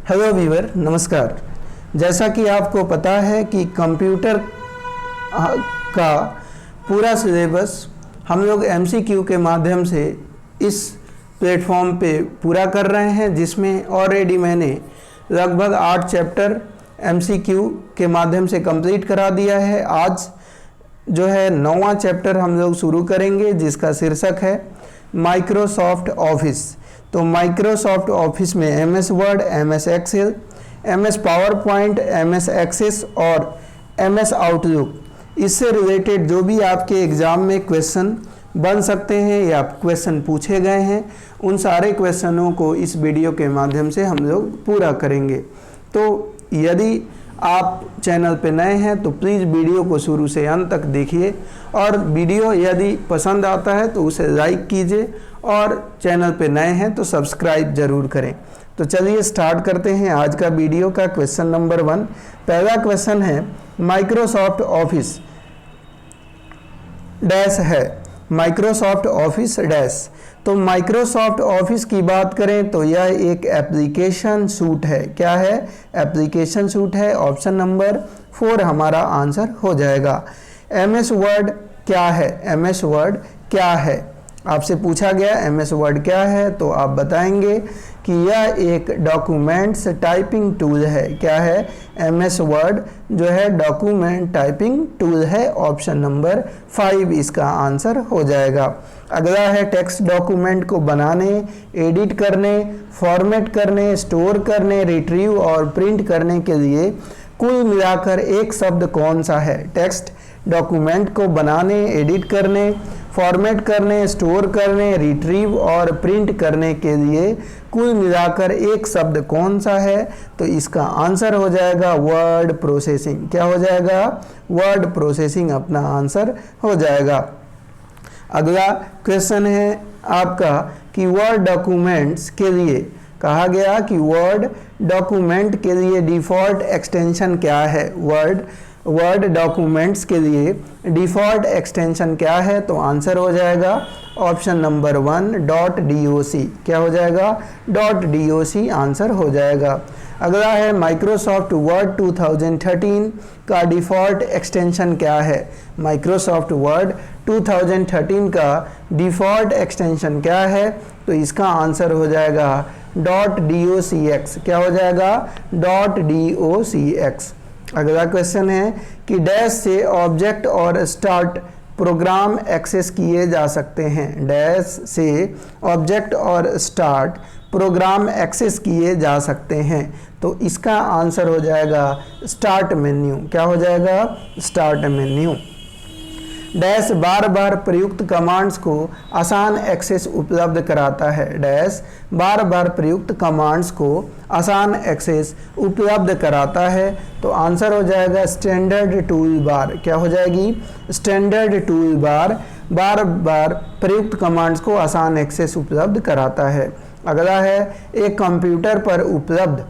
Hello viewer, नमस्कार। जैसा कि आपको पता है कि कंप्यूटर का पूरा सिलेबस हम लोग एमसीक्यू के माध्यम से इस प्लेटफॉर्म पे पूरा कर रहे हैं, जिसमें ऑलरेडी मैंने लगभग 8 चैप्टर एमसीक्यू के माध्यम से कंप्लीट करा दिया है। आज जो है 9वां चैप्टर हम लोग शुरू करेंगे, जिसका शीर्षक है माइक्रोसॉफ्ट ऑफिस। तो माइक्रोसॉफ्ट ऑफिस में MS Word, MS Excel, MS PowerPoint, MS Access और एमएस आउटलुक, इससे रिलेटेड जो भी आपके एग्ज़ाम में क्वेश्चन बन सकते हैं या क्वेश्चन पूछे गए हैं, उन सारे क्वेश्चनों को इस वीडियो के माध्यम से हम लोग पूरा करेंगे। तो यदि आप चैनल पे नए हैं तो प्लीज़ वीडियो को शुरू से अंत तक देखिए, और वीडियो यदि पसंद आता है तो उसे लाइक कीजिए, और चैनल पे नए हैं तो सब्सक्राइब ज़रूर करें। तो चलिए स्टार्ट करते हैं आज का वीडियो का क्वेश्चन नंबर 1। पहला क्वेश्चन है माइक्रोसॉफ्ट ऑफिस डैश है, माइक्रोसॉफ्ट ऑफिस डैश। तो माइक्रोसॉफ्ट ऑफिस की बात करें तो यह एक एप्लीकेशन सूट है। क्या है? एप्लीकेशन सूट है। ऑप्शन नंबर 4 हमारा आंसर हो जाएगा। एमएस वर्ड क्या है? एमएस वर्ड क्या है? आपसे पूछा गया एमएस वर्ड क्या है, तो आप बताएंगे कि यह एक डॉक्यूमेंट्स टाइपिंग टूल है। क्या है? एमएस वर्ड जो है डॉक्यूमेंट टाइपिंग टूल है। ऑप्शन नंबर 5 इसका आंसर हो जाएगा। अगला है टेक्स्ट डॉक्यूमेंट को बनाने, एडिट करने, फॉर्मेट करने, स्टोर करने, रिट्रीव और प्रिंट करने के लिए कुल मिलाकर एक शब्द कौन सा है? टेक्स्ट डॉक्यूमेंट को बनाने, एडिट करने, फॉर्मेट करने, स्टोर करने, रिट्रीव और प्रिंट करने के लिए कुल मिलाकर एक शब्द कौन सा है? तो इसका आंसर हो जाएगा वर्ड प्रोसेसिंग। क्या हो जाएगा? वर्ड प्रोसेसिंग अपना आंसर हो जाएगा। अगला क्वेश्चन है आपका कि वर्ड डॉक्यूमेंट्स के लिए कहा गया कि वर्ड डॉक्यूमेंट के लिए डिफ़ॉल्ट एक्सटेंशन क्या है? वर्ड डॉक्यूमेंट्स के लिए डिफ़ॉल्ट एक्सटेंशन क्या है? तो आंसर हो जाएगा ऑप्शन नंबर 1 .doc। क्या हो जाएगा? .doc आंसर हो जाएगा। अगला है माइक्रोसॉफ्ट वर्ड 2013 का डिफ़ॉल्ट एक्सटेंशन क्या है? माइक्रोसॉफ्ट वर्ड 2013 का डिफ़ॉल्ट एक्सटेंशन क्या है? तो इसका आंसर हो जाएगा .docx। क्या हो जाएगा? .docx। अगला क्वेश्चन है कि डैश से ऑब्जेक्ट और स्टार्ट प्रोग्राम एक्सेस किए जा सकते हैं। डैश से ऑब्जेक्ट और स्टार्ट प्रोग्राम एक्सेस किए जा सकते हैं। तो इसका आंसर हो जाएगा स्टार्ट मेन्यू। क्या हो जाएगा? Start menu. डैश बार बार प्रयुक्त कमांड्स को आसान एक्सेस उपलब्ध कराता है। डैश बार बार प्रयुक्त कमांड्स को आसान एक्सेस उपलब्ध कराता है। तो आंसर हो जाएगा स्टैंडर्ड टूल बार। क्या हो जाएगी? स्टैंडर्ड टूल बार बार बार प्रयुक्त कमांड्स को आसान एक्सेस उपलब्ध कराता है। अगला है एक कंप्यूटर पर उपलब्ध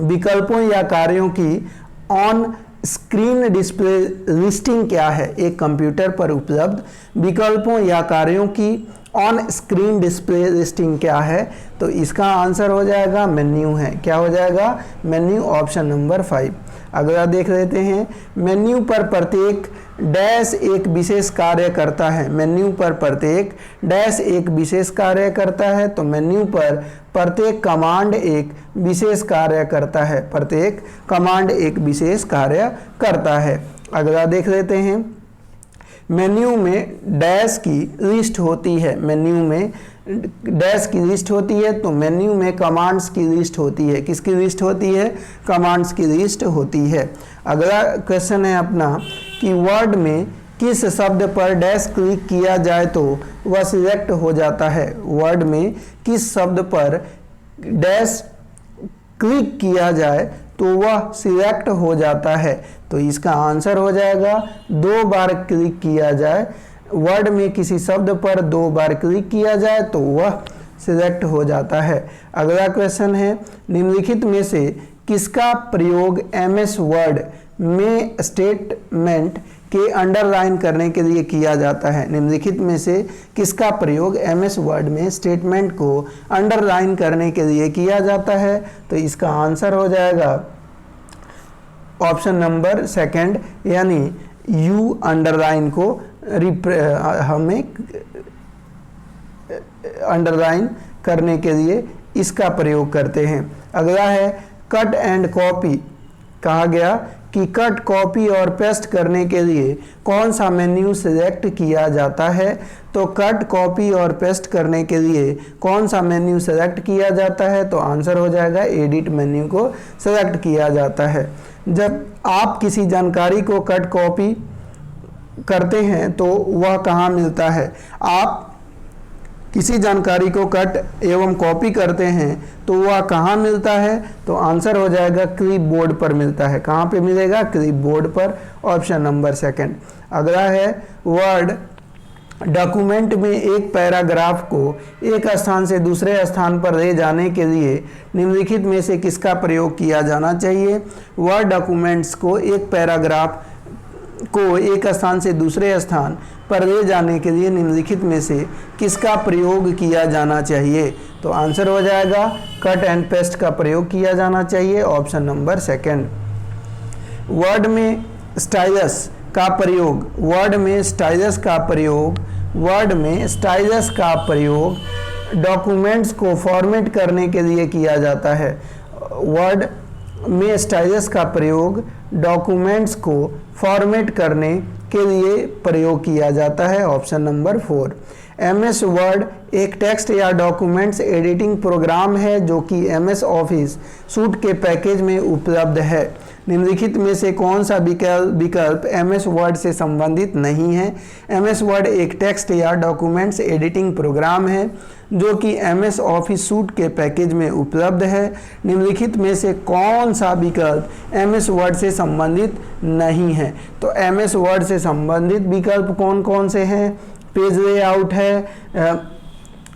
विकल्पों या कार्यों की ऑन स्क्रीन डिस्प्ले लिस्टिंग क्या है? एक कंप्यूटर पर उपलब्ध विकल्पों या कार्यों की ऑन स्क्रीन डिस्प्ले लिस्टिंग क्या है? तो इसका आंसर हो जाएगा मेन्यू है। क्या हो जाएगा? मेन्यू। Option number 5। अगला देख लेते हैं। मेन्यू पर प्रत्येक डैश एक विशेष कार्य करता है। मेन्यू पर प्रत्येक डैश एक विशेष कार्य करता है। तो मेन्यू पर प्रत्येक कमांड एक विशेष कार्य करता है। प्रत्येक कमांड एक विशेष कार्य करता है। अगला देख लेते हैं। मेन्यू में डैश की लिस्ट होती है। मेन्यू में डैश की लिस्ट होती है, तो मेन्यू में कमांड्स की लिस्ट होती है। किसकी लिस्ट होती है? कमांड्स की लिस्ट होती है। अगला क्वेश्चन है अपना कि वर्ड में किस शब्द पर डैश क्लिक किया जाए तो वह सिलेक्ट हो जाता है? वर्ड में किस शब्द पर डैश क्लिक किया जाए तो वह सिलेक्ट हो जाता है? तो इसका आंसर हो जाएगा 2 बार क्लिक किया जाए। वर्ड में किसी शब्द पर 2 बार क्लिक किया जाए तो वह सिलेक्ट हो जाता है। अगला क्वेश्चन है निम्नलिखित में से किसका प्रयोग एमएस वर्ड में स्टेटमेंट के अंडरलाइन करने के लिए किया जाता है? निम्नलिखित में से किसका प्रयोग एमएस वर्ड में स्टेटमेंट को अंडरलाइन करने के लिए किया जाता है? तो इसका आंसर हो जाएगा ऑप्शन नंबर सेकंड, यानी यू अंडरलाइन को हमें अंडरलाइन करने के लिए इसका प्रयोग करते हैं। अगला है कट एंड कॉपी। कहा गया कि कट, कॉपी और पेस्ट करने के लिए कौन सा मेन्यू सेलेक्ट किया जाता है? तो कट, कॉपी और पेस्ट करने के लिए कौन सा मेन्यू सेलेक्ट किया जाता है? तो आंसर हो जाएगा एडिट मेन्यू को सेलेक्ट किया जाता है। जब आप किसी जानकारी को कट, कॉपी करते हैं तो वह कहाँ मिलता है? आप किसी जानकारी को कट एवं कॉपी करते हैं तो वह कहाँ मिलता है? तो आंसर हो जाएगा क्लिपबोर्ड पर मिलता है। कहाँ पे मिलेगा? क्लिपबोर्ड पर, ऑप्शन नंबर सेकंड। अगला है वर्ड डॉक्यूमेंट में एक पैराग्राफ को एक स्थान से दूसरे स्थान पर ले जाने के लिए निम्नलिखित में से किसका प्रयोग किया जाना चाहिए? वर्ड डॉक्यूमेंट्स को एक पैराग्राफ को एक स्थान से दूसरे स्थान पर ले जाने के लिए निम्नलिखित में से किसका प्रयोग किया जाना चाहिए? तो आंसर हो जाएगा कट एंड पेस्ट का प्रयोग किया जाना चाहिए, ऑप्शन नंबर सेकंड। वर्ड में स्टाइलस का प्रयोग, वर्ड में स्टाइलस का प्रयोग, वर्ड में स्टाइलस का प्रयोग डॉक्यूमेंट्स को फॉर्मेट करने के लिए किया जाता है। वर्ड में स्टाइलस का प्रयोग डॉक्यूमेंट्स को फॉर्मेट करने के लिए प्रयोग किया जाता है, ऑप्शन नंबर 4। एमएस वर्ड एक टेक्स्ट या डॉक्यूमेंट्स एडिटिंग प्रोग्राम है जो कि एमएस ऑफिस सूट के पैकेज में उपलब्ध है। निम्नलिखित में से कौन सा विकल्प एमएस वर्ड से संबंधित नहीं है? एमएस वर्ड एक टेक्स्ट या डॉक्यूमेंट्स एडिटिंग प्रोग्राम है जो कि एमएस ऑफिस सूट के पैकेज में उपलब्ध है। निम्नलिखित में से कौन सा विकल्प एमएस वर्ड से संबंधित नहीं है? तो एमएस वर्ड से संबंधित विकल्प कौन कौन से हैं? पेज लेआउट है,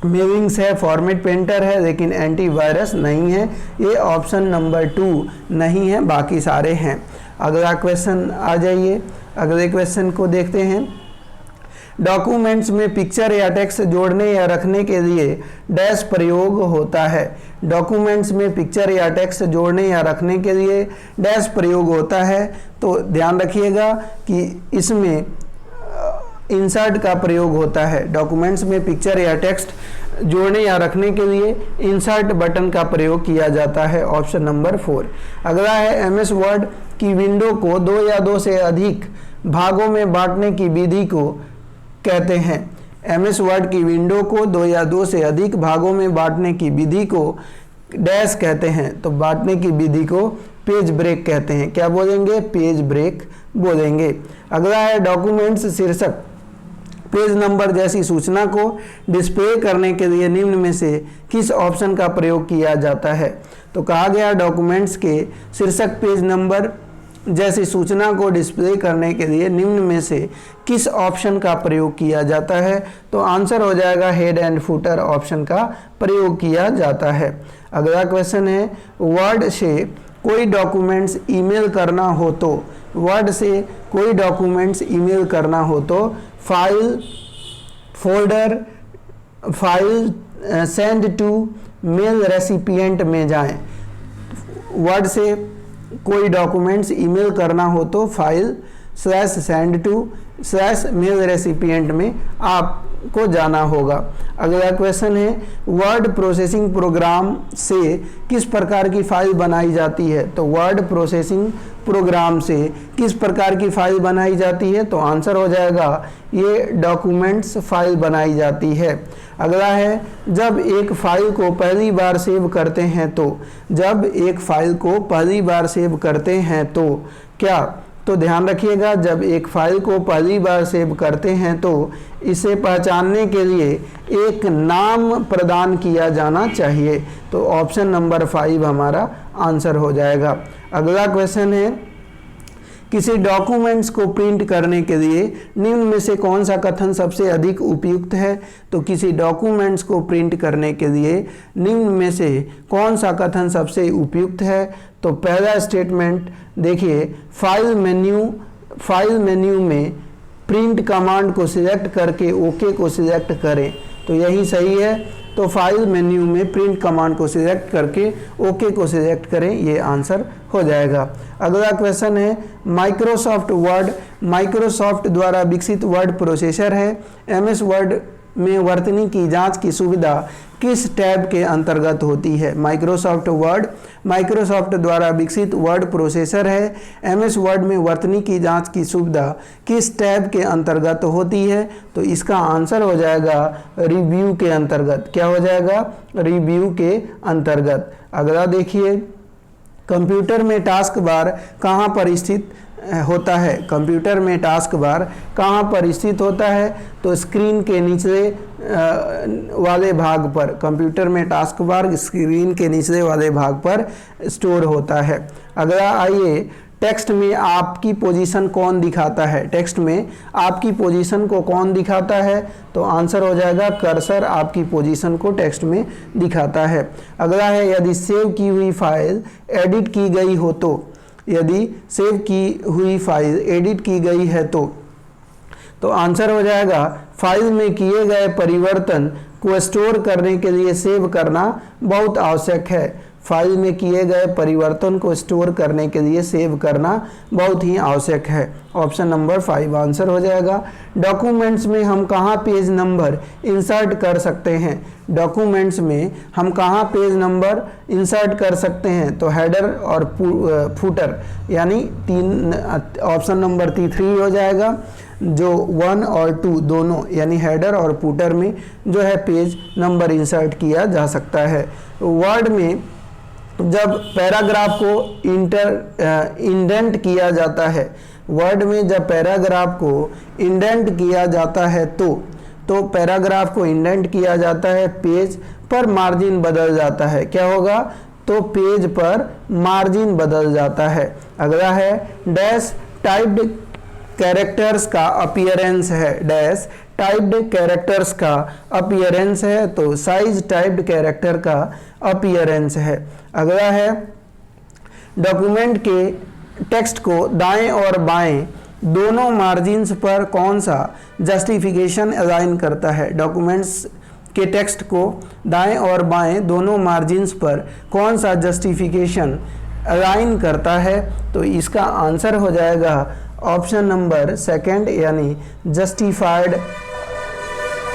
मेविंग्स है, फॉर्मेट पेंटर है, लेकिन एंटीवायरस नहीं है। ये ऑप्शन नंबर 2 नहीं है, बाकी सारे हैं। अगला क्वेश्चन आ जाइए, अगले क्वेश्चन को देखते हैं। डॉक्यूमेंट्स में पिक्चर या टेक्स्ट जोड़ने या रखने के लिए डैश प्रयोग होता है। डॉक्यूमेंट्स में पिक्चर या टेक्स्ट जोड़ने या रखने के लिए डैश प्रयोग होता है। तो ध्यान रखिएगा कि इसमें इंसर्ट का प्रयोग होता है। डॉक्यूमेंट्स में पिक्चर या टेक्स्ट जोड़ने या रखने के लिए इंसर्ट बटन का प्रयोग किया जाता है, ऑप्शन नंबर 4। अगला है एमएस वर्ड की विंडो को 2 या 2 से अधिक भागों में बांटने की विधि को कहते हैं। एमएस वर्ड की विंडो को 2 या 2 से अधिक भागों में बांटने की विधि को डैश कहते हैं। तो बांटने की विधि को पेज ब्रेक कहते हैं। क्या बोलेंगे? पेज ब्रेक बोलेंगे। अगला है डॉक्यूमेंट्स शीर्षक, पेज नंबर जैसी सूचना को डिस्प्ले करने के लिए निम्न में से किस ऑप्शन का प्रयोग किया जाता है? तो कहा गया डॉक्यूमेंट्स के शीर्षक, पेज नंबर जैसी सूचना को डिस्प्ले करने के लिए निम्न में से किस ऑप्शन का प्रयोग किया जाता है? तो आंसर हो जाएगा हेड एंड फुटर ऑप्शन का प्रयोग किया जाता है। अगला क्वेश्चन है वर्ड से कोई डॉक्यूमेंट्स ईमेल करना हो तो, वर्ड से कोई डॉक्यूमेंट्स ईमेल करना हो तो file, folder, file, send to, mail recipient में जाएं। वर्ड से कोई डॉक्यूमेंट्स ईमेल करना हो तो file /send to /mail recipient में आपको जाना होगा। अगला क्वेश्चन है वर्ड प्रोसेसिंग प्रोग्राम से किस प्रकार की फाइल बनाई जाती है? तो वर्ड प्रोसेसिंग प्रोग्राम से किस प्रकार की फाइल बनाई जाती है? तो आंसर हो जाएगा ये डॉक्यूमेंट्स फाइल बनाई जाती है। अगला है जब एक फाइल को पहली बार सेव करते हैं तो, जब एक फाइल को पहली बार सेव करते हैं तो क्या? तो ध्यान रखिएगा जब एक फाइल को पहली बार सेव करते हैं तो इसे पहचानने के लिए एक नाम प्रदान किया जाना चाहिए। तो ऑप्शन नंबर 5 हमारा आंसर हो जाएगा। अगला क्वेश्चन है किसी डॉक्यूमेंट्स को प्रिंट करने के लिए निम्न में से कौन सा कथन सबसे अधिक उपयुक्त है? तो किसी डॉक्यूमेंट्स को प्रिंट करने के लिए निम्न में से कौन सा कथन सबसे उपयुक्त है? तो पहला स्टेटमेंट देखिए, फाइल मेन्यू फाइल मेन्यू में प्रिंट कमांड को सिलेक्ट करके ओके को सिलेक्ट करें, तो यही सही है। तो फाइल मेन्यू में प्रिंट कमांड को सिलेक्ट करके ओके को सिलेक्ट करें, ये आंसर हो जाएगा। अगला क्वेश्चन है माइक्रोसॉफ्ट वर्ड माइक्रोसॉफ्ट द्वारा विकसित वर्ड प्रोसेसर है। एमएस वर्ड में वर्तनी की जांच की सुविधा किस टैब के अंतर्गत होती है? माइक्रोसॉफ्ट वर्ड माइक्रोसॉफ्ट द्वारा विकसित वर्ड प्रोसेसर है। एमएस वर्ड में वर्तनी की जांच की सुविधा किस टैब के अंतर्गत होती है? तो इसका आंसर हो जाएगा रिव्यू के अंतर्गत। क्या हो जाएगा? रिव्यू के अंतर्गत। अगला देखिए, कंप्यूटर में टास्क बार कहाँ पर स्थित होता है? कंप्यूटर में टास्क बार कहाँ पर स्थित होता है? तो स्क्रीन के निचले वाले भाग पर। कंप्यूटर में टास्क बार स्क्रीन के निचले वाले भाग पर स्टोर होता है। अगला आइए, टेक्स्ट में आपकी पोजीशन कौन दिखाता है? टेक्स्ट में आपकी पोजीशन को कौन दिखाता है? तो आंसर हो जाएगा कर्सर आपकी पोजीशन को टेक्स्ट में दिखाता है। अगला है यदि सेव की हुई फाइल एडिट की गई हो तो, यदि सेव की हुई फाइल एडिट की गई है तो आंसर हो जाएगा फाइल में किए गए परिवर्तन को स्टोर करने के लिए सेव करना बहुत आवश्यक है। फाइल में किए गए परिवर्तन को स्टोर करने के लिए सेव करना बहुत ही आवश्यक है। ऑप्शन नंबर 5 आंसर हो जाएगा। डॉक्यूमेंट्स में हम कहाँ पेज नंबर इंसर्ट कर सकते हैं? डॉक्यूमेंट्स में हम कहाँ पेज नंबर इंसर्ट कर सकते हैं? तो हेडर और फुटर, यानी ऑप्शन नंबर 3 हो जाएगा। जो 1 और 2 दोनों यानी हेडर और फुटर में जो है पेज नंबर इंसर्ट किया जा सकता है। वर्ड में जब पैराग्राफ को इंडेंट किया जाता है, वर्ड में जब पैराग्राफ को इंडेंट किया जाता है तो पैराग्राफ को इंडेंट किया जाता है, पेज पर मार्जिन बदल जाता है। क्या होगा? तो पेज पर मार्जिन बदल जाता है। अगला है डैश टाइप्ड कैरेक्टर्स का अपीयरेंस है। डैश टाइप्ड कैरेक्टर्स का अपीयरेंस है, तो साइज टाइप्ड कैरेक्टर का अपीयरेंस है। अगला है डॉक्यूमेंट के टेक्स्ट को दाएं और बाएं दोनों मार्जिन्स पर कौन सा जस्टिफिकेशन अलाइन करता है? डॉक्यूमेंट्स के टेक्स्ट को दाएं और बाएं दोनों मार्जिन्स पर कौन सा जस्टिफिकेशन अलाइन करता है? तो इसका आंसर हो जाएगा ऑप्शन नंबर 2 यानी जस्टिफाइड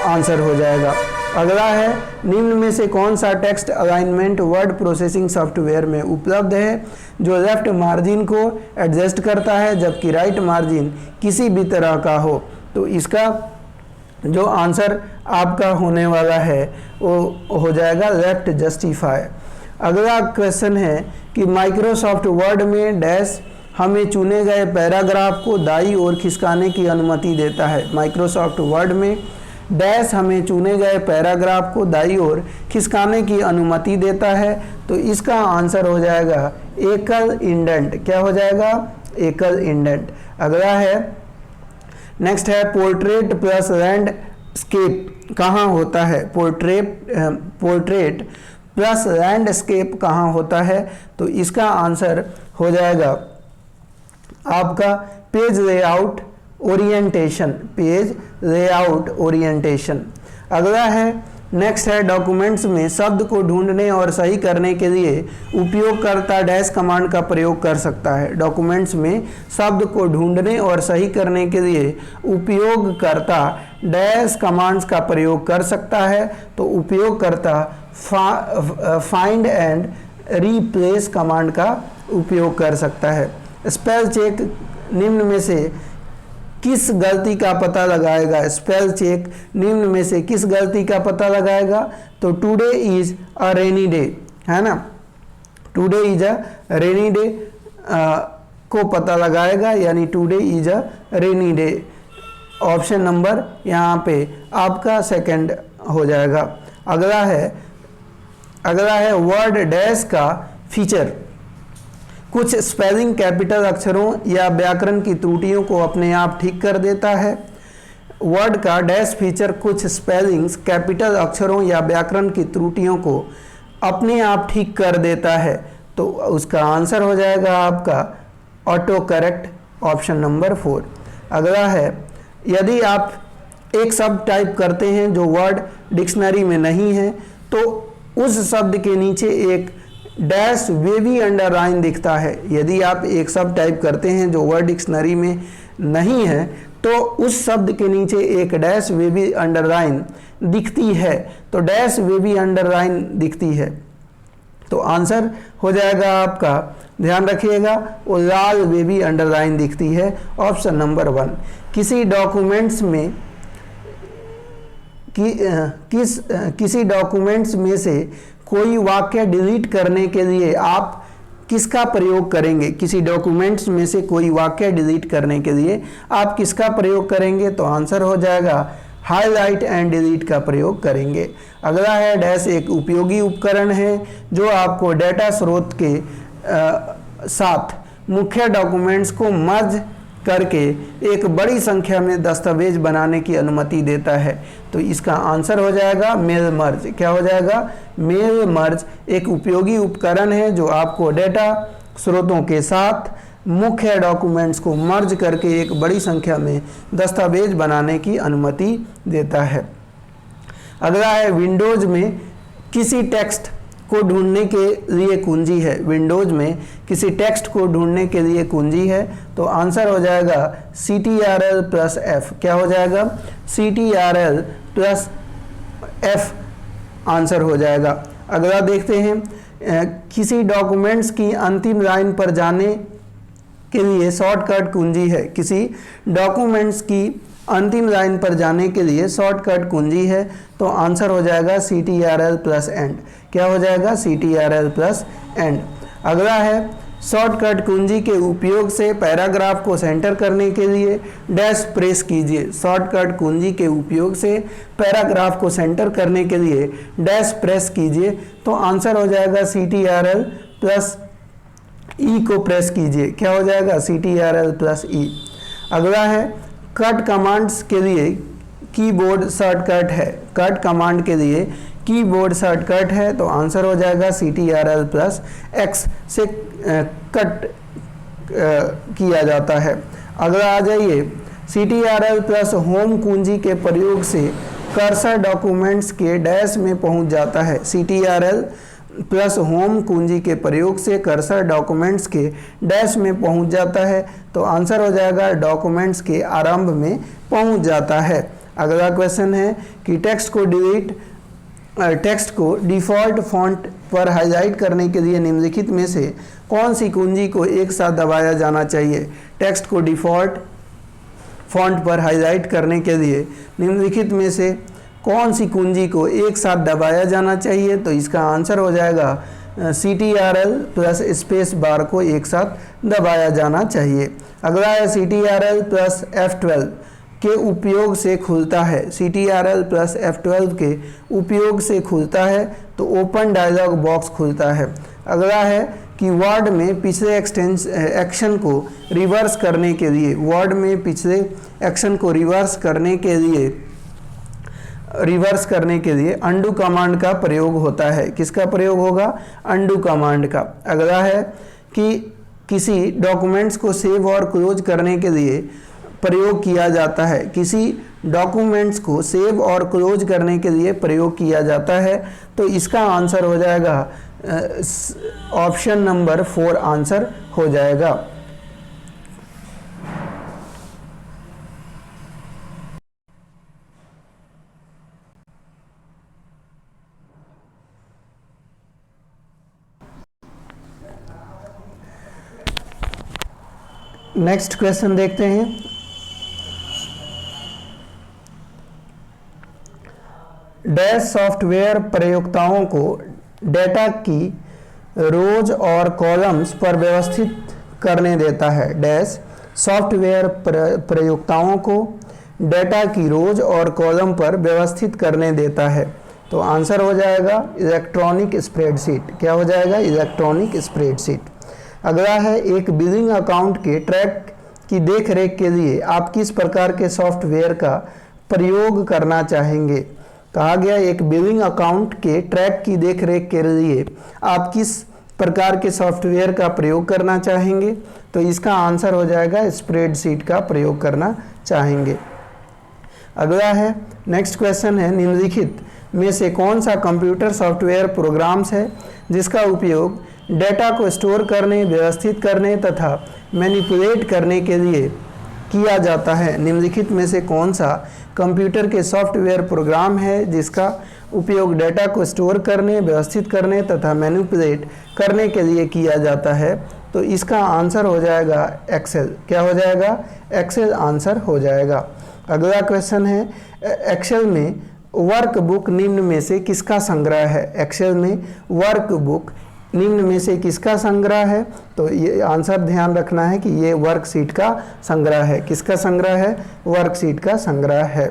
आंसर हो जाएगा। अगला है निम्न में से कौन सा text alignment word processing software में उपलब्ध है जो लेफ्ट मार्जिन को एडजस्ट करता है जबकि राइट मार्जिन किसी भी तरह का हो? तो इसका जो आंसर आपका होने वाला है वो हो जाएगा लेफ्ट जस्टिफाई। अगला क्वेश्चन है कि माइक्रोसॉफ्ट वर्ड में डैश हमें चुने गए पैराग्राफ को दाईं ओर खिसकाने की अनुमति देता है। माइक्रोसॉफ्ट वर्ड में डैश हमें चुने गए पैराग्राफ को दाईं ओर खिसकाने की अनुमति देता है, तो इसका आंसर हो जाएगा एकल इंडेंट। क्या हो जाएगा? एकल इंडेंट। अगला है नेक्स्ट है पोर्ट्रेट प्लस लैंडस्केप कहाँ होता है? पोर्ट्रेट प्लस लैंडस्केप कहाँ होता है? तो इसका आंसर हो जाएगा आपका page layout orientation. Page layout orientation. अगला है नेक्स्ट है डॉक्यूमेंट्स में शब्द को ढूंढने और सही करने के लिए उपयोगकर्ता डैश कमांड का प्रयोग कर सकता है। डॉक्यूमेंट्स में शब्द को ढूंढने और सही करने के लिए उपयोगकर्ता डैश कमांड्स का प्रयोग कर सकता है, तो उपयोगकर्ता फाइंड एंड रिप्लेस कमांड का उपयोग कर सकता है। स्पेल चेक निम्न में से किस गलती का पता लगाएगा? स्पेल चेक निम्न में से किस गलती का पता लगाएगा? तो today is a rainy day, है ना, today is a rainy day को पता लगाएगा, यानी today is a rainy day. Option number यहाँ पे आपका 2 हो जाएगा। अगला है वर्ड डैश का फीचर कुछ स्पेलिंग कैपिटल अक्षरों या व्याकरण की त्रुटियों को अपने आप ठीक कर देता है। वर्ड का डैश फीचर कुछ स्पेलिंग्स कैपिटल अक्षरों या व्याकरण की त्रुटियों को अपने आप ठीक कर देता है, तो उसका आंसर हो जाएगा आपका ऑटो करेक्ट ऑप्शन नंबर 4। अगला है, यदि आप एक शब्द टाइप करते हैं जो वर्ड डिक्शनरी में नहीं है तो उस शब्द के नीचे एक डैश वेवी अंडरलाइन दिखता है। यदि आप एक शब्द टाइप करते हैं जो वर्ड डिक्शनरी में नहीं है तो उस शब्द के नीचे एक डैश वेवी अंडरलाइन दिखती है, तो डैश वेवी अंडरलाइन दिखती है तो आंसर हो जाएगा आपका, ध्यान रखिएगा, वो लाल वेवी अंडरलाइन दिखती है, ऑप्शन नंबर 1। किसी डॉक्यूमेंट्स में किसी डॉक्यूमेंट्स में से कोई वाक्य डिलीट करने के लिए आप किसका प्रयोग करेंगे? किसी डॉक्यूमेंट्स में से कोई वाक्य डिलीट करने के लिए आप किसका प्रयोग करेंगे? तो आंसर हो जाएगा हाईलाइट एंड डिलीट का प्रयोग करेंगे। अगला है, डैश एक उपयोगी उपकरण है जो आपको डेटा स्रोत के साथ मुख्य डॉक्यूमेंट्स को मर्ज करके एक बड़ी संख्या में दस्तावेज बनाने की अनुमति देता है, तो इसका आंसर हो जाएगा मेल मर्ज। क्या हो जाएगा? मेल मर्ज एक उपयोगी उपकरण है जो आपको डेटा स्रोतों के साथ मुख्य डॉक्यूमेंट्स को मर्ज करके एक बड़ी संख्या में दस्तावेज बनाने की अनुमति देता है। अगला है, विंडोज में किसी टेक्स्ट को ढूंढने के लिए कुंजी है। विंडोज में किसी टेक्स्ट को ढूंढने के लिए कुंजी है, तो आंसर हो जाएगा CTRL+F। क्या हो जाएगा? CTRL+F आंसर हो जाएगा। अगला देखते हैं, किसी डॉक्यूमेंट्स की अंतिम लाइन पर जाने के लिए शॉर्टकट कुंजी है। किसी डॉक्यूमेंट्स की अंतिम लाइन पर जाने के लिए शॉर्टकट कुंजी है, तो आंसर हो जाएगा CTRL+End। क्या हो जाएगा? CTRL+End। अगला है, शॉर्टकट कुंजी के उपयोग से पैराग्राफ को सेंटर करने के लिए डैश प्रेस कीजिए। शॉर्टकट कुंजी के उपयोग से पैराग्राफ को सेंटर करने के लिए डैश प्रेस कीजिए, तो आंसर हो जाएगा CTRL+E को प्रेस कीजिए। क्या हो जाएगा? CTRL+E। अगला है, कट कमांड्स के लिए कीबोर्ड शॉर्टकट है। कट कमांड के लिए कीबोर्ड शॉर्टकट है, तो आंसर हो जाएगा CTRL+X से कट किया जाता है। अगला आ जाइए, CTRL+होम कुंजी के प्रयोग से कर्सर डॉक्यूमेंट्स के डैश में पहुंच जाता है। CTRL+होम कुंजी के प्रयोग से कर्सर डॉक्यूमेंट्स के डैश में पहुंच जाता है, तो आंसर हो जाएगा डॉक्यूमेंट्स के आरंभ में पहुंच जाता है। अगला क्वेश्चन है कि टेक्स्ट को डिफ़ॉल्ट फॉन्ट पर हाईलाइट करने के लिए निम्नलिखित में से कौन सी कुंजी को एक साथ दबाया जाना चाहिए? टेक्स्ट को डिफ़ॉल्ट फॉन्ट पर हाईलाइट करने के लिए निम्नलिखित में से कौन सी कुंजी को एक साथ दबाया जाना चाहिए? तो इसका आंसर हो जाएगा CTRL+स्पेस बार को एक साथ दबाया जाना चाहिए। अगला है, CTRL+F12 के उपयोग से खुलता है। CTRL+F12 के उपयोग से खुलता है, तो ओपन डायलॉग बॉक्स खुलता है। अगला है कि वर्ड में पिछले एक्शन को रिवर्स करने के लिए, वर्ड में पिछले एक्शन को रिवर्स करने के लिए अंडू कमांड का प्रयोग होता है। किसका प्रयोग होगा? अंडू कमांड का। अगला है कि किसी डॉक्यूमेंट्स को सेव और क्लोज करने के लिए प्रयोग किया जाता है। किसी डॉक्यूमेंट्स को सेव और क्लोज करने के लिए प्रयोग किया जाता है, तो इसका आंसर हो जाएगा ऑप्शन नंबर 4 आंसर हो जाएगा। नेक्स्ट क्वेश्चन देखते हैं। डैश सॉफ्टवेयर प्रयोक्ताओं को डेटा की रोज और कॉलम्स पर व्यवस्थित करने देता है। डैश सॉफ्टवेयर प्रयोक्ताओं को डेटा की रोज और कॉलम पर व्यवस्थित करने देता है, तो आंसर हो जाएगा इलेक्ट्रॉनिक स्प्रेडशीट। क्या हो जाएगा? Electronic spreadsheet. अगला है, एक बिलिंग अकाउंट के ट्रैक की देखरेख के लिए आप किस प्रकार के सॉफ्टवेयर का प्रयोग करना चाहेंगे? कहा गया एक बिलिंग अकाउंट के ट्रैक की देखरेख के लिए आप किस प्रकार के सॉफ्टवेयर का प्रयोग करना चाहेंगे? तो इसका आंसर हो जाएगा स्प्रेडशीट का प्रयोग करना चाहेंगे। अगला है, नेक्स्ट क्वेश्चन है, निम्नलिखित में से कौन सा कंप्यूटर सॉफ्टवेयर प्रोग्राम्स है जिसका उपयोग डेटा को स्टोर करने, व्यवस्थित करने तथा मैनिपुलेट करने के लिए किया जाता है? निम्नलिखित में से कौन सा कंप्यूटर के सॉफ्टवेयर प्रोग्राम है जिसका उपयोग डेटा को स्टोर करने, व्यवस्थित करने तथा मैनिपुलेट करने के लिए किया जाता है? तो इसका आंसर हो जाएगा एक्सेल। क्या हो जाएगा? एक्सेल आंसर हो जाएगा। अगला क्वेश्चन है, एक्सेल में वर्कबुक निम्न में से किसका संग्रह है? एक्सेल में वर्कबुक निम्न में से किसका संग्रह है? तो ये आंसर ध्यान रखना है कि ये वर्कशीट का संग्रह है। किसका संग्रह है? वर्कशीट का संग्रह है।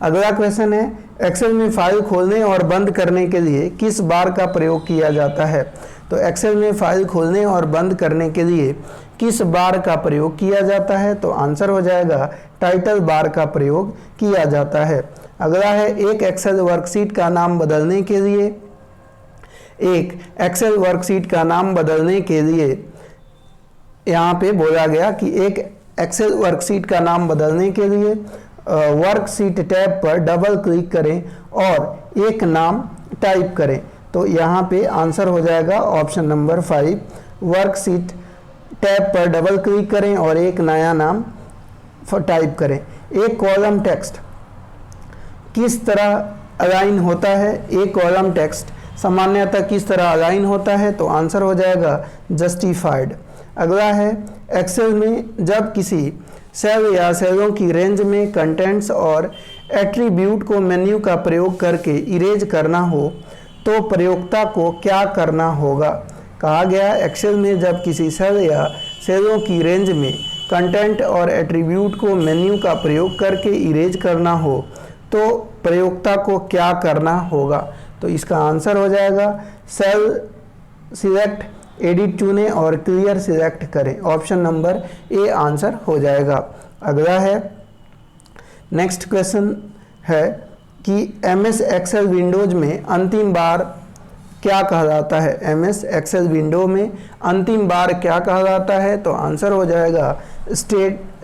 अगला क्वेश्चन है, एक्सेल में फाइल खोलने और बंद करने के लिए किस बार का प्रयोग किया जाता है? तो एक्सेल में फाइल खोलने और बंद करने के लिए किस बार का प्रयोग किया जाता है? तो आंसर हो जाएगा टाइटल बार का प्रयोग किया जाता है। अगला है, एक एक्सेल वर्कशीट का नाम बदलने के लिए, एक एक्सेल वर्कशीट का नाम बदलने के लिए यहाँ पे बोला गया कि एक एक्सेल वर्कशीट का नाम बदलने के लिए वर्कशीट टैब पर डबल क्लिक करें और एक नाम टाइप करें। तो यहाँ पे आंसर हो जाएगा ऑप्शन नंबर 5, वर्कशीट टैब पर डबल क्लिक करें और एक नया नाम टाइप करें। एक कॉलम टेक्स्ट किस तरह अलाइन होता है? एक कॉलम टेक्स्ट सामान्यतः किस तरह अलाइन होता है? तो आंसर हो जाएगा जस्टिफाइड। अगला है, एक्सेल में जब किसी सेल या सेलों की रेंज में कंटेंट्स और एट्रीब्यूट को मेन्यू का प्रयोग करके इरेज करना हो तो प्रयोक्ता को क्या करना होगा? कहा गया, एक्सेल में जब किसी सेल या सेलों की रेंज में कंटेंट और एट्रीब्यूट को मेन्यू का प्रयोग करके इरेज करना हो तो प्रयोक्ता को क्या करना होगा? तो इसका आंसर हो जाएगा सेल सिलेक्ट, एडिट चुनें और क्लियर सिलेक्ट करें। ऑप्शन नंबर ए आंसर हो जाएगा। अगला है, नेक्स्ट क्वेश्चन है कि एमएस एक्सेल विंडोज में अंतिम बार क्या कहलाता है? एमएस एक्सेल विंडो में अंतिम बार क्या कहलाता है? तो आंसर हो जाएगा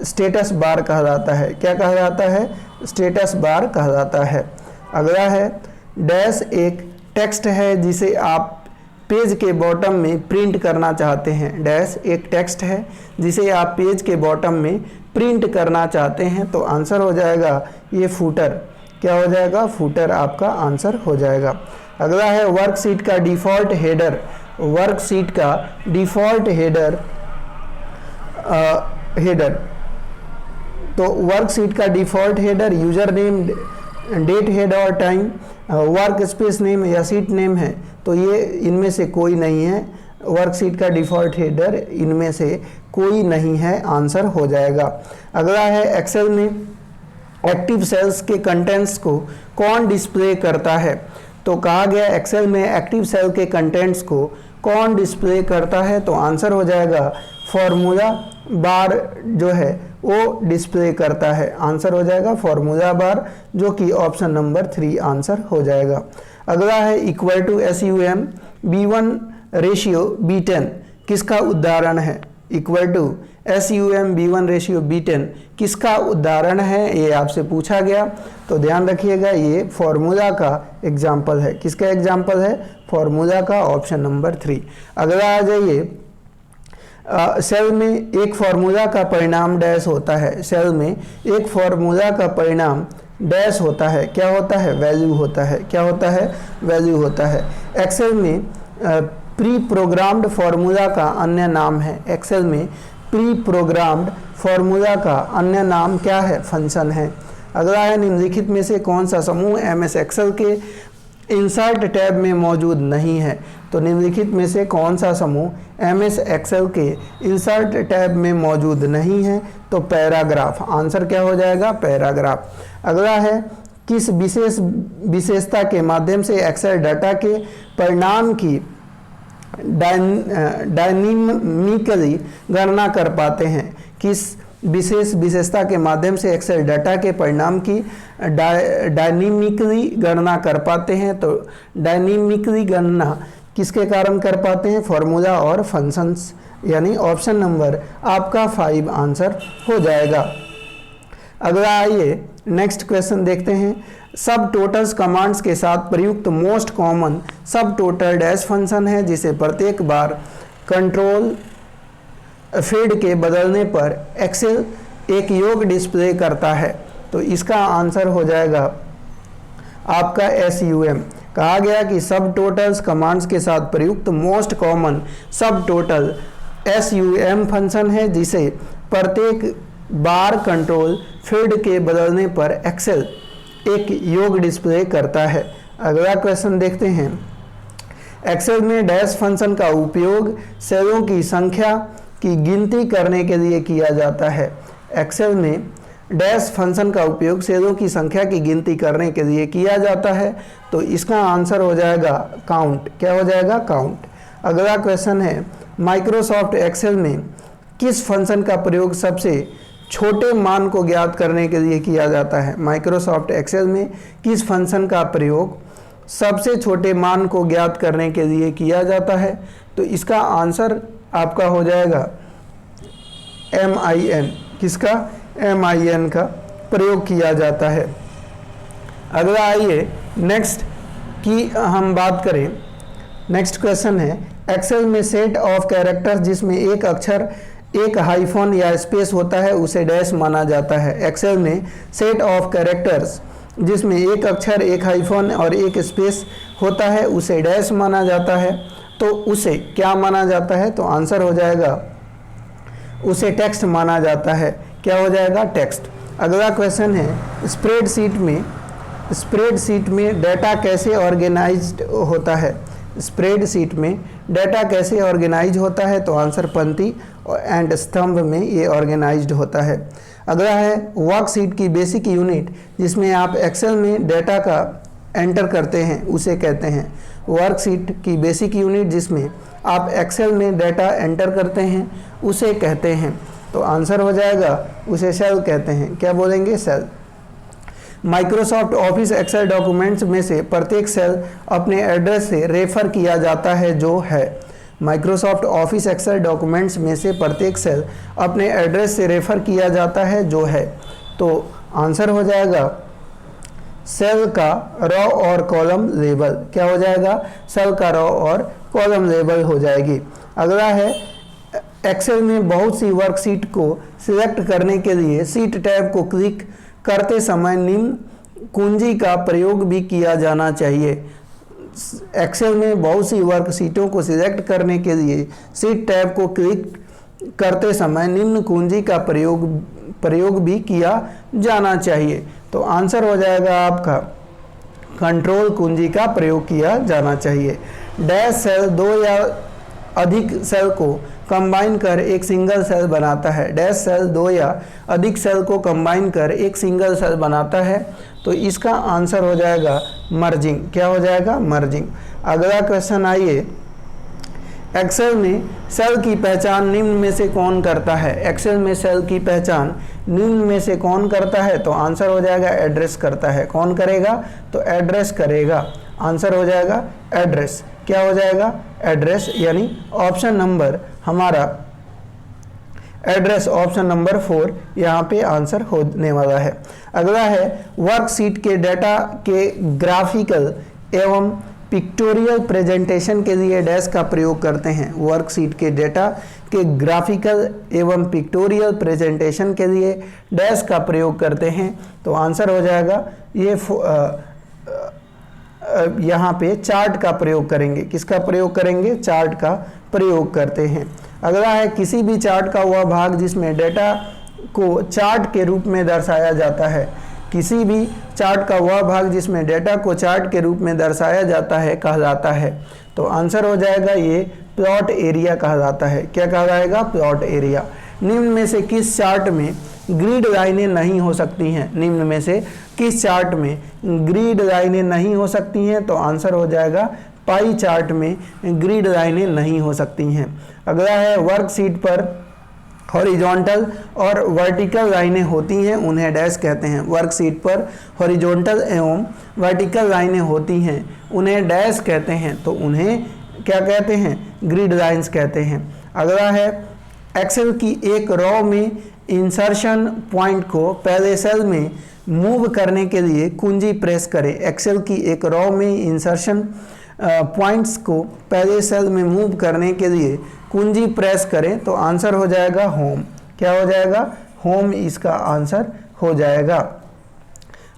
स्टेटस बार कहलाता है। क्या कहलाता है? स्टेटस बार कहलाता है। अगला है, डैश एक टेक्स्ट है जिसे आप पेज के बॉटम में प्रिंट करना चाहते हैं। डैश एक टेक्स्ट है जिसे आप पेज के बॉटम में प्रिंट करना चाहते हैं। तो आंसर हो जाएगा ये फूटर। क्या हो जाएगा? फूटर आपका आंसर हो जाएगा। अगला है, वर्कशीट का डिफ़ॉल्ट हेडर। वर्कशीट का डिफ़ॉल्ट हेडर तो वर्कशीट का default header user name, date, head और टाइम, वर्क स्पेस नेम या सीट नेम है। तो ये इनमें से कोई नहीं है। वर्कशीट का डिफ़ॉल्ट हेडर इनमें से कोई नहीं है, आंसर हो जाएगा। अगला है, एक्सेल में एक्टिव सेल्स के कंटेंट्स को कौन डिस्प्ले करता है? तो कहा गया, एक्सेल में एक्टिव सेल के कंटेंट्स को कौन डिस्प्ले करता है? तो आंसर हो जाएगा फॉर्मूला बार जो है वो डिस्प्ले करता है। आंसर हो जाएगा फॉर्मूला बार, जो कि ऑप्शन नंबर 3 आंसर हो जाएगा। अगला है, equal to SUM B1 ratio B10 किसका उदाहरण है? Equal to SUM B1 ratio B10 किसका उदाहरण है? ये आपसे पूछा गया, तो ध्यान रखिएगा ये फॉर्मूला का एग्जाम्पल है। किसका एग्जाम्पल है? फॉर्मूला का, ऑप्शन नंबर 3। अगला आ जाइए, सेल में एक फॉर्मूला का परिणाम डैश होता है। सेल में एक फॉर्मूला का परिणाम डैश होता है। क्या होता है? वैल्यू होता है। क्या होता है? वैल्यू होता है। एक्सेल में प्री प्रोग्राम्ड फॉर्मूला का अन्य नाम है। एक्सेल में प्री प्रोग्राम्ड फॉर्मूला का अन्य नाम क्या है? फंक्शन है। अगला है, निम्नलिखित में से कौन सा समूह एमएस एक्सेल के इंसर्ट टैब में मौजूद नहीं है? तो निम्नलिखित में से कौन सा समूह एमएस एक्सेल के इंसर्ट टैब में मौजूद नहीं है? तो पैराग्राफ। आंसर क्या हो जाएगा? पैराग्राफ। अगला है, किस विशेषता के माध्यम से एक्सेल डाटा के परिणाम की डायनीमिकली गणना कर पाते हैं? किस विशेष विशेषता के माध्यम से एक्सेल डाटा के परिणाम की डायनीमिकली गणना कर पाते हैं? तो डायनीमिकली गणना किसके कारण कर पाते हैं? फॉर्मूला और फंक्शंस, यानी ऑप्शन नंबर आपका 5 आंसर हो जाएगा। अगला आइए नेक्स्ट क्वेश्चन देखते हैं। सब टोटल्स कमांड्स के साथ प्रयुक्त most common sub total dash function है जिसे प्रत्येक बार कंट्रोल फील्ड के बदलने पर एक्सेल एक योग डिस्प्ले करता है। तो इसका आंसर हो जाएगा आपका SUM। कहा गया कि सब टोटल्स कमांड्स के साथ प्रयुक्त most common sub total SUM function है जिसे प्रत्येक बार कंट्रोल फील्ड के बदलने पर एक्सेल एक योग डिस्प्ले करता है। अगला क्वेश्चन देखते हैं। एक्सेल में डैश फंक्शन का उपयोग सेलों की संख्या की गिनती करने के लिए किया जाता है। एक्सेल में डैश फंक्शन का उपयोग सेलों की संख्या की गिनती करने के लिए किया जाता है। तो इसका आंसर हो जाएगा काउंट। क्या हो जाएगा? काउंट। अगला क्वेश्चन है, माइक्रोसॉफ्ट एक्सेल में किस फंक्शन का प्रयोग सबसे छोटे मान को ज्ञात करने के लिए किया जाता है? माइक्रोसॉफ्ट एक्सेल में किस फंक्शन का प्रयोग सबसे छोटे मान को ज्ञात करने के लिए किया जाता है? तो इसका आंसर आपका हो जाएगा MIN। किसका? MIN का प्रयोग किया जाता है। अगला आइए नेक्स्ट की हम बात करें। नेक्स्ट क्वेश्चन है, एक्सेल में सेट ऑफ कैरेक्टर्स जिसमें एक अक्षर एक हाइफन या स्पेस होता है उसे डैश माना जाता है। एक्सेल में सेट ऑफ कैरेक्टर्स जिसमें एक अक्षर एक हाइफन और एक स्पेस होता है उसे डैश माना जाता है। तो उसे क्या माना जाता है? तो आंसर हो जाएगा उसे टेक्स्ट माना जाता है। क्या हो जाएगा? टेक्स्ट। अगला क्वेश्चन है, स्प्रेडशीट में डाटा कैसे ऑर्गेनाइज्ड होता है? स्प्रेडशीट में डाटा कैसे ऑर्गेनाइज होता है? तो आंसर पंक्ति एंड स्तंभ में ये ऑर्गेनाइज्ड होता है। अगला है, वर्कशीट की बेसिक यूनिट जिसमें आप एक्सेल में डाटा का एंटर करते हैं उसे कहते हैं। वर्कशीट की बेसिक यूनिट जिसमें आप एक्सेल में डाटा एंटर करते हैं उसे कहते हैं। तो आंसर हो जाएगा उसे सेल कहते हैं। क्या बोलेंगे? Cell. Microsoft Office Excel documents में से प्रत्येक सेल अपने एड्रेस से रेफर किया जाता है जो है। माइक्रोसॉफ्ट ऑफिस एक्सेल डॉक्यूमेंट्स में से प्रत्येक सेल अपने एड्रेस से रेफर किया जाता है जो है। तो आंसर हो जाएगा सेल का रो और कॉलम लेबल। क्या हो जाएगा? सेल का रो और कॉलम लेबल हो जाएगी। अगला है, एक्सेल में बहुत सी वर्कशीट को सिलेक्ट करने के लिए सीट टैब को क्लिक करते समय निम्न कुंजी का प्रयोग भी किया जाना चाहिए। एक्सेल में बहुत सी वर्कशीटों को सिलेक्ट करने के लिए सीट टैब को क्लिक करते समय निम्न कुंजी का प्रयोग भी किया जाना चाहिए। तो आंसर हो जाएगा आपका कंट्रोल कुंजी का प्रयोग किया जाना चाहिए। डैश सेल दो या अधिक सेल को कंबाइन कर एक सिंगल सेल बनाता है। डैश सेल दो या अधिक सेल को कंबाइन कर एक सिंगल सेल बनाता है। तो इसका आंसर हो जाएगा मर्जिंग। क्या हो जाएगा? मर्जिंग। अगला क्वेश्चन आइए, एक्सेल में सेल की पहचान निम्न में से कौन करता है? एक्सेल में सेल की पहचान निम्न में से कौन करता है? तो आंसर हो जाएगा एड्रेस करता है। कौन करेगा? तो एड्रेस करेगा। आंसर हो जाएगा एड्रेस। क्या हो जाएगा? एड्रेस, यानी ऑप्शन नंबर हमारा एड्रेस ऑप्शन नंबर 4 यहाँ पे आंसर होने वाला है। अगला है, वर्कशीट के डाटा के ग्राफिकल एवं पिक्टोरियल प्रेजेंटेशन के लिए डैश का प्रयोग करते हैं। वर्कशीट के डेटा के ग्राफिकल एवं पिक्टोरियल प्रेजेंटेशन के लिए डैश का प्रयोग करते हैं। तो आंसर हो जाएगा ये यहाँ पे चार्ट का प्रयोग करेंगे। किसका प्रयोग करेंगे? चार्ट का प्रयोग करते हैं। अगला है, किसी भी चार्ट का वह भाग जिसमें डेटा को चार्ट के रूप में दर्शाया जाता है। किसी भी चार्ट का वह भाग जिसमें डेटा को चार्ट के रूप में दर्शाया जाता है कहलाता है। तो आंसर हो जाएगा ये प्लॉट एरिया कहलाता है। क्या कहलाएगा? Plot area. निम्न में से किस चार्ट में ग्रिड लाइनें नहीं हो सकती हैं? निम्न में से किस चार्ट में ग्रिड लाइनें नहीं हो सकती हैं? तो आंसर हो जाएगा पाई चार्ट में ग्रिड लाइनें नहीं हो सकती हैं। अगला है, वर्कशीट पर हॉरिजॉन्टल और वर्टिकल लाइनें होती हैं, उन्हें डैश कहते हैं। वर्कशीट पर हॉरिजॉन्टल एवं वर्टिकल लाइनें होती हैं, उन्हें डैश कहते हैं। तो उन्हें क्या कहते हैं, ग्रिड लाइंस कहते हैं। अगला है एक्सेल की एक रो में इंसर्शन पॉइंट को पहले सेल में मूव करने के लिए कुंजी प्रेस करें। एक्सेल की एक रो में इंसर्शन पॉइंट्स को पहले सेल में मूव करने के लिए कुंजी प्रेस करें तो आंसर हो जाएगा होम। क्या हो जाएगा, होम इसका आंसर हो जाएगा।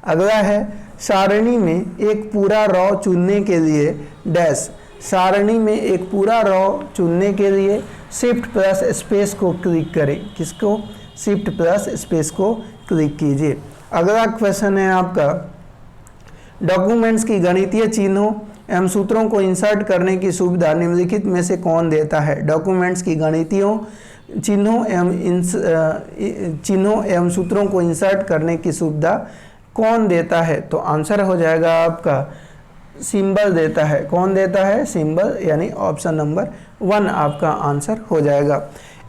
अगला है सारणी में एक पूरा रो चुनने के लिए डैश। सारणी में एक पूरा रो चुनने के लिए शिफ्ट प्लस स्पेस को क्लिक करें। किसको, शिफ्ट प्लस स्पेस को क्लिक कीजिए। अगला क्वेश्चन है आपका, डॉक्यूमेंट्स की गणितीय चिन्हों एवं सूत्रों को इंसर्ट करने की सुविधा निम्नलिखित में से कौन देता है। डॉक्यूमेंट्स की गणितीय चिन्हों एवं सूत्रों को इंसर्ट करने की सुविधा कौन देता है, तो आंसर हो जाएगा आपका सिंबल देता है। कौन देता है, सिंबल, यानी ऑप्शन नंबर 1 आपका आंसर हो जाएगा।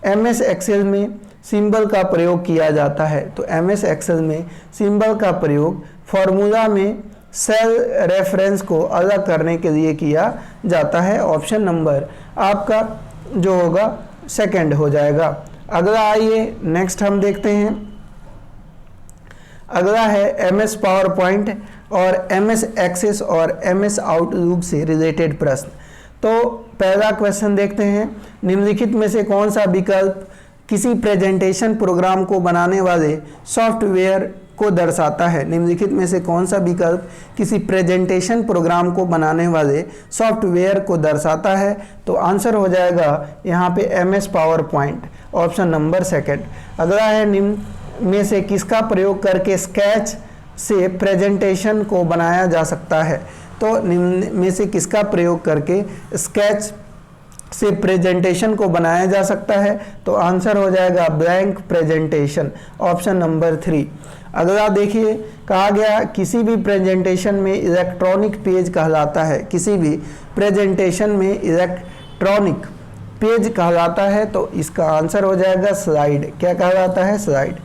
एमएस एक्सेल में सिंबल का प्रयोग किया जाता है, तो एमएस एक्सेल में सिंबल का प्रयोग फॉर्मूला में सेल रेफरेंस को अलग करने के लिए किया जाता है। ऑप्शन नंबर आपका जो होगा सेकंड हो जाएगा। अगला आइए नेक्स्ट हम देखते हैं। अगला है एमएस पावर पॉइंट और एमएस एक्सेस और एमएस आउटलुक से रिलेटेड प्रश्न। तो पहला क्वेश्चन देखते हैं, निम्नलिखित में से कौन सा विकल्प किसी प्रेजेंटेशन प्रोग्राम को बनाने वाले सॉफ्टवेयर को दर्शाता है। निम्नलिखित में से कौन सा विकल्प किसी प्रेजेंटेशन प्रोग्राम को बनाने वाले सॉफ्टवेयर को दर्शाता है, तो आंसर हो जाएगा यहाँ पे MS power point, option number second. अगला है निम्न में से किसका प्रयोग करके स्केच से प्रेजेंटेशन को बनाया जा सकता है। तो निम्न में से किसका प्रयोग करके स्केच से प्रेजेंटेशन को बनाया जा सकता है, तो आंसर हो जाएगा ब्लैंक प्रेजेंटेशन, ऑप्शन नंबर 3। अगला देखिए, कहा गया किसी भी प्रेजेंटेशन में इलेक्ट्रॉनिक पेज कहलाता है। किसी भी प्रेजेंटेशन में इलेक्ट्रॉनिक पेज कहलाता है, तो इसका आंसर हो जाएगा स्लाइड। क्या कहलाता है, स्लाइड।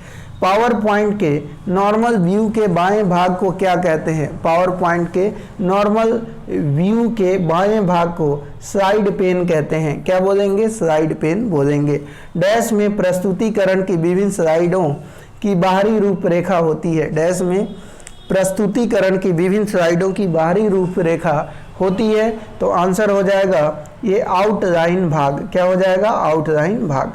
पावर पॉइंट के नॉर्मल व्यू के बाएं भाग को क्या कहते हैं। पावर पॉइंट के नॉर्मल व्यू के बाएं भाग को स्लाइड पेन कहते हैं। क्या बोलेंगे, स्लाइड पेन बोलेंगे। डैश में प्रस्तुतिकरण की विभिन्न स्लाइडों की बाहरी रूपरेखा होती है। डैश में प्रस्तुतिकरण की विभिन्न स्लाइडों की बाहरी रूपरेखा होती है, तो आंसर हो जाएगा ये आउटलाइन भाग। क्या हो जाएगा, आउटलाइन भाग।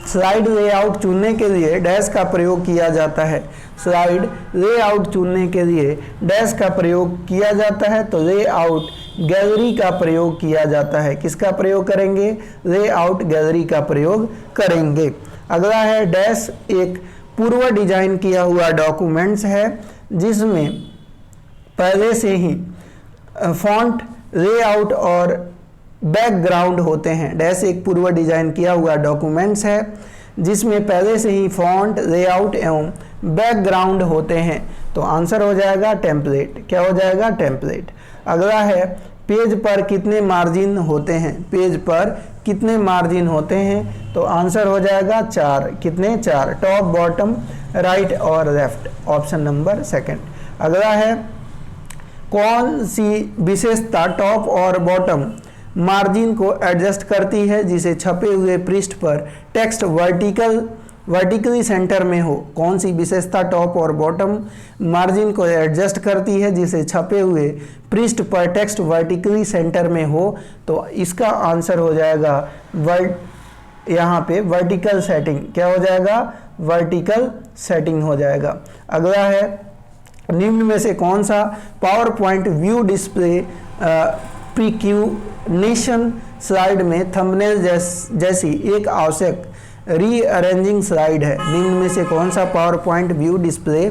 स्लाइड लेआउट चुनने के लिए डैश का प्रयोग किया जाता है। स्लाइड लेआउट चुनने के लिए डैश का प्रयोग किया जाता है, तो लेआउट गैलरी का प्रयोग किया जाता है। किसका प्रयोग करेंगे, लेआउट गैलरी का प्रयोग करेंगे। अगला है डैश एक पूर्व डिजाइन किया हुआ डॉक्यूमेंट्स है जिसमें पहले से ही फॉन्ट, लेआउट और बैकग्राउंड होते हैं। डैश एक पूर्व डिजाइन किया हुआ डॉक्यूमेंट्स है जिसमें पहले से ही फॉन्ट, लेआउट एवं बैकग्राउंड होते हैं, तो आंसर हो जाएगा टेम्पलेट। क्या हो जाएगा, टेम्पलेट। अगला है पेज पर कितने मार्जिन होते हैं। पेज पर कितने मार्जिन होते हैं, तो आंसर हो जाएगा 4। कितने, 4। टॉप, बॉटम, राइट और लेफ्ट, ऑप्शन नंबर सेकंड। अगला है कौन सी विशेषता टॉप और बॉटम मार्जिन को एडजस्ट करती है जिसे छपे हुए पृष्ठ पर टेक्स्ट वर्टिकली सेंटर में हो। कौन सी विशेषता टॉप और बॉटम मार्जिन को एडजस्ट करती है जिसे छपे हुए पृष्ठ पर टेक्स्ट वर्टिकली सेंटर में हो, तो इसका आंसर हो जाएगा यहाँ पे वर्टिकल सेटिंग। क्या हो जाएगा, वर्टिकल सेटिंग हो जाएगा। अगला है निम्न में से कौन सा पावर पॉइंट व्यू डिस्प्ले प्रीक्यूनेशन स्लाइड में थंबनेल जैसी एक आवश्यक रीअरेंजिंग स्लाइड है। निम्न में से कौन सा पावर पॉइंट व्यू डिस्प्ले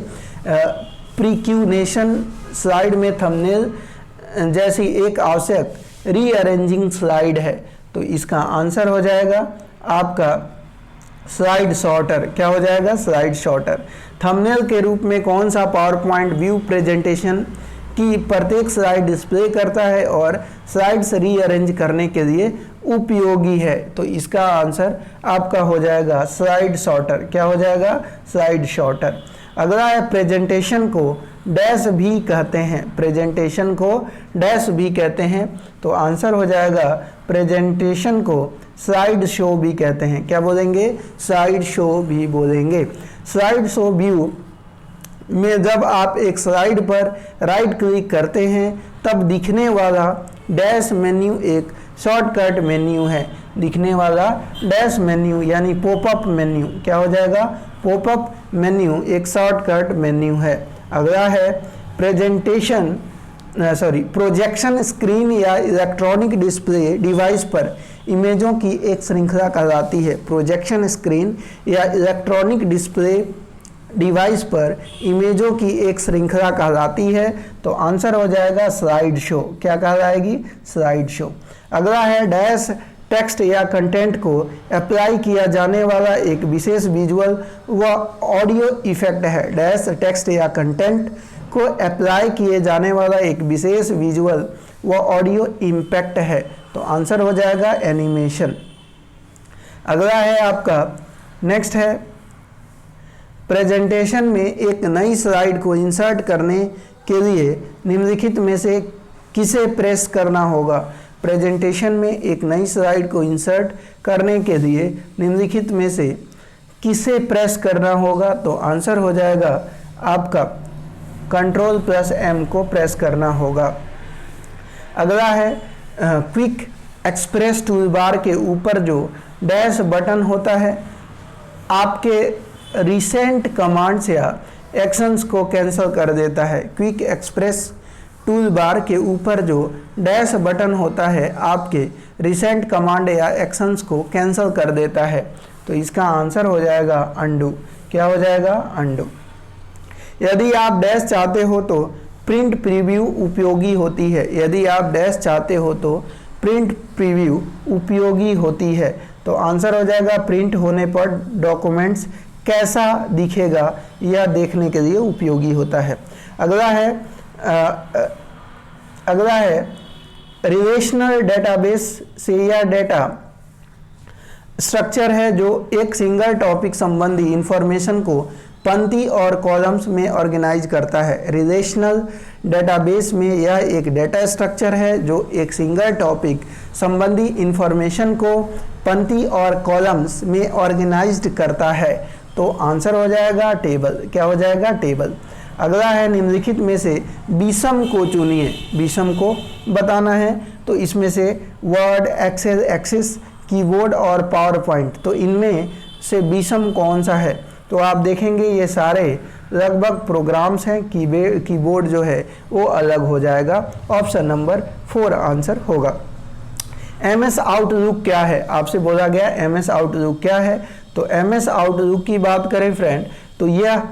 प्रीक्यूनेशन स्लाइड में थंबनेल जैसी एक आवश्यक रीअरेंजिंग स्लाइड है, तो इसका आंसर हो जाएगा आपका स्लाइड शॉर्टर। क्या हो जाएगा, स्लाइड शॉर्टर। थंबनेल के रूप में कौन सा पावर पॉइंट व्यू प्रेजेंटेशन की प्रत्येक स्लाइड डिस्प्ले करता है और स्लाइड्स रीअरेंज करने के लिए उपयोगी है, तो इसका आंसर आपका हो जाएगा स्लाइड शॉर्टर। क्या हो जाएगा, स्लाइड शॉर्टर। अगला है प्रेजेंटेशन को डैश भी कहते हैं, प्रेजेंटेशन को डैश भी कहते हैं। तो आंसर हो जाएगा प्रेजेंटेशन को स्लाइड शो भी कहते हैं। क्या बोलेंगे? स्लाइड शो भी बोलेंगे। स्लाइड शो व्यू में जब आप एक स्लाइड पर राइट क्लिक करते हैं तब दिखने वाला डैश मेन्यू एक शॉर्टकट मेन्यू है। दिखने वाला डैश मेन्यू यानी पॉपअप मेन्यू क्या हो जाएगा? पॉपअप मेन्यू एक शॉर्टकट मेन्यू है। अगला है प्रोजेक्शन स्क्रीन या इलेक्ट्रॉनिक डिस्प्ले डिवाइस पर इमेजों की एक श्रृंखला कहलाती है। प्रोजेक्शन स्क्रीन या इलेक्ट्रॉनिक डिस्प्ले डिवाइस पर इमेजों की एक श्रृंखला कहलाती है। तो आंसर हो जाएगा स्लाइड शो। क्या कहलाएगी? Slide show. अगला है डैश टेक्स्ट या कंटेंट को अप्लाई किया जाने वाला एक विशेष विजुअल व ऑडियो इफेक्ट है। डैश टेक्स्ट या कंटेंट को अप्लाई किए जाने वाला एक विशेष विजुअल व ऑडियो इम्पैक्ट है। तो आंसर हो जाएगा एनिमेशन। अगला है आपका नेक्स्ट है प्रेजेंटेशन में एक नई स्लाइड को इंसर्ट करने के लिए निम्नलिखित में से किसे प्रेस करना होगा? प्रेजेंटेशन में एक नई स्लाइड को इंसर्ट करने के लिए निम्नलिखित में से किसे प्रेस करना होगा? तो आंसर हो जाएगा आपका Ctrl+M को प्रेस करना होगा। अगला है क्विक एक्सप्रेस टूल बार के ऊपर जो डैश बटन होता है आपके रिसेंट कमांड्स या एक्शंस को कैंसिल कर देता है। क्विक एक्सप्रेस टूल बार के ऊपर जो डैश बटन होता है आपके रिसेंट कमांड या एक्शंस को कैंसिल कर देता है। तो इसका आंसर हो जाएगा अंडू। क्या हो जाएगा? अंडू। यदि आप डैश चाहते हो तो प्रिंट प्रीव्यू उपयोगी होती है। यदि आप डैश चाहते हो तो प्रिंट प्रीव्यू उपयोगी होती है। तो आंसर हो जाएगा प्रिंट होने पर डॉक्यूमेंट्स कैसा दिखेगा यह देखने के लिए उपयोगी होता है। अगला है रिलेशनल डेटाबेस से यह डेटा स्ट्रक्चर है जो एक सिंगल टॉपिक संबंधी इंफॉर्मेशन को पंक्ति और कॉलम्स में ऑर्गेनाइज करता है। रिलेशनल डेटाबेस में यह एक डेटा स्ट्रक्चर है जो एक सिंगल टॉपिक संबंधी इंफॉर्मेशन को पंक्ति और कॉलम्स में ऑर्गेनाइज्ड करता है। तो आंसर हो जाएगा टेबल। क्या हो जाएगा? टेबल। अगला है निम्नलिखित में से विषम को चुनिए। विषम को बताना है तो इसमें से वर्ड, एक्सेल, एक्सिस, कीबोर्ड और पावर पॉइंट। तो इनमें से विषम कौन सा है? तो आप देखेंगे ये सारे लगभग प्रोग्राम्स हैं। कीबोर्ड जो है वो अलग हो जाएगा। ऑप्शन नंबर 4 आंसर होगा। MS आउटलुक क्या है? आपसे बोला गया MS आउटलुक क्या है? तो MS आउटलुक की बात करें फ्रेंड तो यह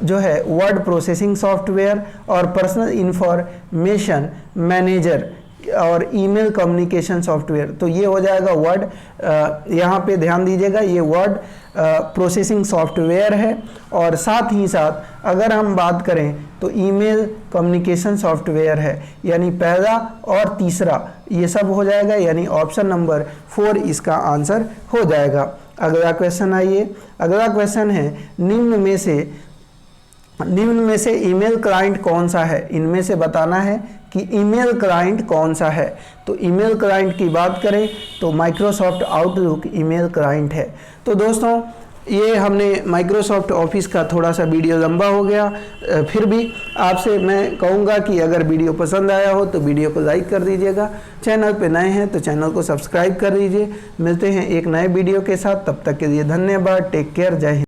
जो है वर्ड प्रोसेसिंग सॉफ्टवेयर और पर्सनल इंफॉर्मेशन मैनेजर और ईमेल कम्युनिकेशन सॉफ्टवेयर। तो ये हो जाएगा वर्ड, यहाँ पे ध्यान दीजिएगा, ये वर्ड प्रोसेसिंग सॉफ्टवेयर है। और साथ ही साथ अगर हम बात करें तो ईमेल कम्युनिकेशन सॉफ्टवेयर है। यानी पहला और तीसरा ये सब हो जाएगा, यानी ऑप्शन नंबर 4 इसका आंसर हो जाएगा। अगला क्वेश्चन आइए। अगला क्वेश्चन है निम्न में से ईमेल क्लाइंट कौन सा है? इनमें से बताना है कि ईमेल क्लाइंट कौन सा है। तो ईमेल क्लाइंट की बात करें तो माइक्रोसॉफ्ट आउटलुक ईमेल क्लाइंट है। तो दोस्तों ये हमने माइक्रोसॉफ्ट ऑफिस का थोड़ा सा वीडियो लंबा हो गया, फिर भी आपसे मैं कहूँगा कि अगर वीडियो पसंद आया हो तो वीडियो को लाइक कर दीजिएगा। चैनल पे नए हैं तो चैनल को सब्सक्राइब कर दीजिए। मिलते हैं एक नए वीडियो के साथ, तब तक के लिए धन्यवाद। टेक केयर, जय हिंद।